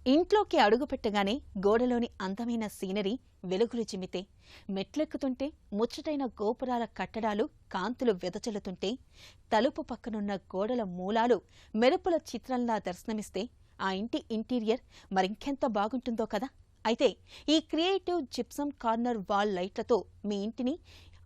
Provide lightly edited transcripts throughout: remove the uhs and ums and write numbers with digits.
ఇంట్లోకి అడుగుపెట్టగానే గోడలోని అందమైన సీనరీ వెలుగులు చిమ్మితే, మెట్లెక్కుతుంటే ముచ్చటైన గోపురాల కట్టడాలు కాంతులు వెదజల్లుతుంటే, తలుపు పక్కనున్న గోడల మూలాలు మెరుపుల చిత్రంలా దర్శనమిస్తే ఆ ఇంటి ఇంటీరియర్ మరింకెంత బాగుంటుందో కదా. అయితే ఈ క్రియేటివ్ జిప్సం కార్నర్ వాల్ లైట్లతో మీ ఇంటిని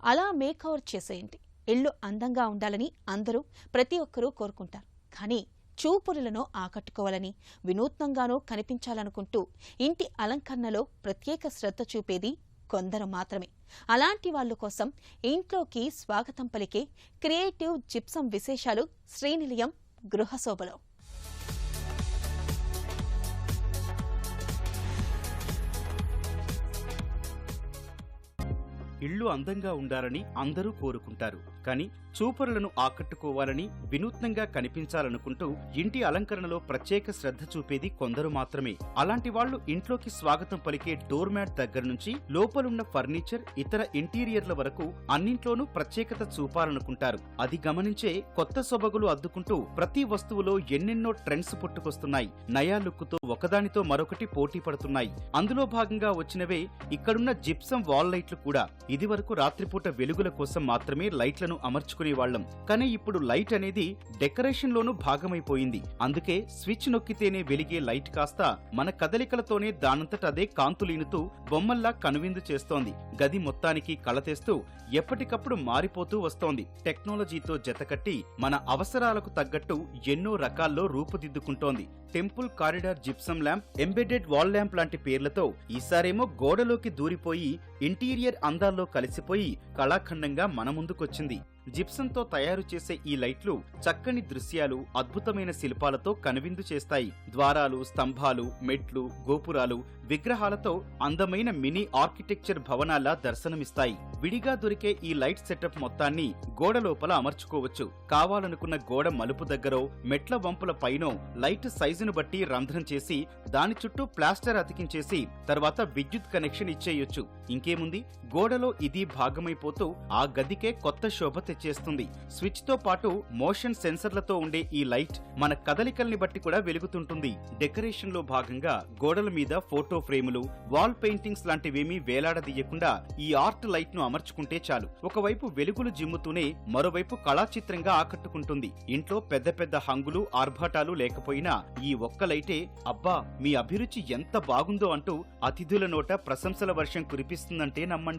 అలా మేకవర్ చేసేయండి. ఇల్లు అందంగా ఉండాలని అందరూ ప్రతి ఒక్కరూ కోరుకుంటారు. కానీ చూపురులను ఆకట్టుకోవాలని, వినూత్నంగానూ కనిపించాలనుకుంటూ ఇంటి అలంకరణలో ప్రత్యేక శ్రద్ధ చూపేది కొందరు మాత్రమే. అలాంటి వాళ్ళ కోసం ఇంట్లోకి స్వాగతం పలికే క్రియేటివ్ జిప్సం విశేషాలు శ్రీనిలయం గృహశోభలో. ఇళ్లు అందంగా ఉండాలని అందరూ కోరుకుంటారు. కానీ చూపరులను ఆకట్టుకోవాలని, వినూత్నంగా కనిపించాలనుకుంటూ ఇంటి అలంకరణలో ప్రత్యేక శ్రద్ధ చూపేది కొందరు మాత్రమే. అలాంటి వాళ్లు ఇంట్లోకి స్వాగతం పలికే డోర్ మ్యాట్ దగ్గర నుంచి లోపలున్న ఫర్నిచర్, ఇతర ఇంటీరియర్ల వరకు అన్నింట్లోనూ ప్రత్యేకత చూపాలనుకుంటారు. అది గమనించే కొత్త సొబగులు అద్దుకుంటూ ప్రతి వస్తువులో ఎన్నెన్నో ట్రెండ్స్ పుట్టుకొస్తున్నాయి. నయా లుక్కుతో ఒకదానితో మరొకటి పోటీ పడుతున్నాయి. అందులో భాగంగా వచ్చినవే ఇక్కడున్న జిప్సం వాల్ లైట్లు కూడా. ఇదివరకు రాత్రిపూట వెలుగుల కోసం మాత్రమే లైట్లను అమర్చుకునేవాళ్లం. కానీ ఇప్పుడు లైట్ అనేది డెకరేషన్ లోనూ భాగమైపోయింది. అందుకే స్విచ్ నొక్కితేనే వెలిగే లైట్ కాస్త మన కదలికలతోనే దానంతట అదే కాంతులీనుతూ బొమ్మల్లా కనువిందు చేస్తోంది. గది మొత్తానికి కళతేస్తూ ఎప్పటికప్పుడు మారిపోతూ వస్తోంది. టెక్నాలజీతో జతకట్టి మన అవసరాలకు తగ్గట్టు ఎన్నో రకాల్లో రూపుదిద్దుకుంటోంది. Temple corridor gypsum lamp, embedded wall lamp లాంటి పేర్లతో ఈసారేమో గోడలోకి దూరిపోయి ఇంటీరియర్ అందాల్లో కలిసిపోయి కళాఖండంగా మన ముందుకొచ్చింది. జిప్సంతో తయారు చేసే ఈ లైట్లు చక్కని దృశ్యాలు, అద్భుతమైన శిల్పాలతో కనువిందు చేస్తాయి. ద్వారాలు, స్తంభాలు, మెట్లు, గోపురాలు, విగ్రహాలతో అందమైన మినీ ఆర్కిటెక్చర్ భవనాల్లా దర్శనమిస్తాయి. విడిగా దొరికే ఈ లైట్ సెటప్ మొత్తాన్ని గోడ లోపల అమర్చుకోవచ్చు. కావాలనుకున్న గోడ మలుపు దగ్గరో, మెట్ల వంపుల పైనో లైట్ సైజును బట్టి రంధ్రం చేసి దాని చుట్టూ ప్లాస్టర్ అతికించేసి తర్వాత విద్యుత్ కనెక్షన్ ఇచ్చేయొచ్చు. ఇంకేముంది, గోడలో ఇది భాగమైపోతూ ఆ గదికే కొత్త శోభ తెచ్చేస్తుంది. స్విచ్ తో పాటు మోషన్ సెన్సర్లతో ఉండే ఈ లైట్ మన కదలికల్ని బట్టి కూడా వెలుగుతుంటుంది. డెకరేషన్ లో భాగంగా గోడల మీద ఫోటో ఫ్రేములు, వాల్ పెయింటింగ్స్ లాంటివేమీ వేలాడదీయకుండా ఈ ఆర్ట్ లైట్ ను అమర్చుకుంటే చాలు. ఒకవైపు వెలుగులు జిమ్ముతూనే మరోవైపు కళాచిత్రంగా ఆకట్టుకుంటుంది. ఇంట్లో పెద్ద పెద్ద హంగులు, ఆర్భాటాలు లేకపోయినా ఈ ఒక్క లైటే అబ్బా మీ అభిరుచి ఎంత బాగుందో అంటూ అతిథుల నోట ప్రశంసల వర్షం కురిపిస్తుందంటే నమ్మండి.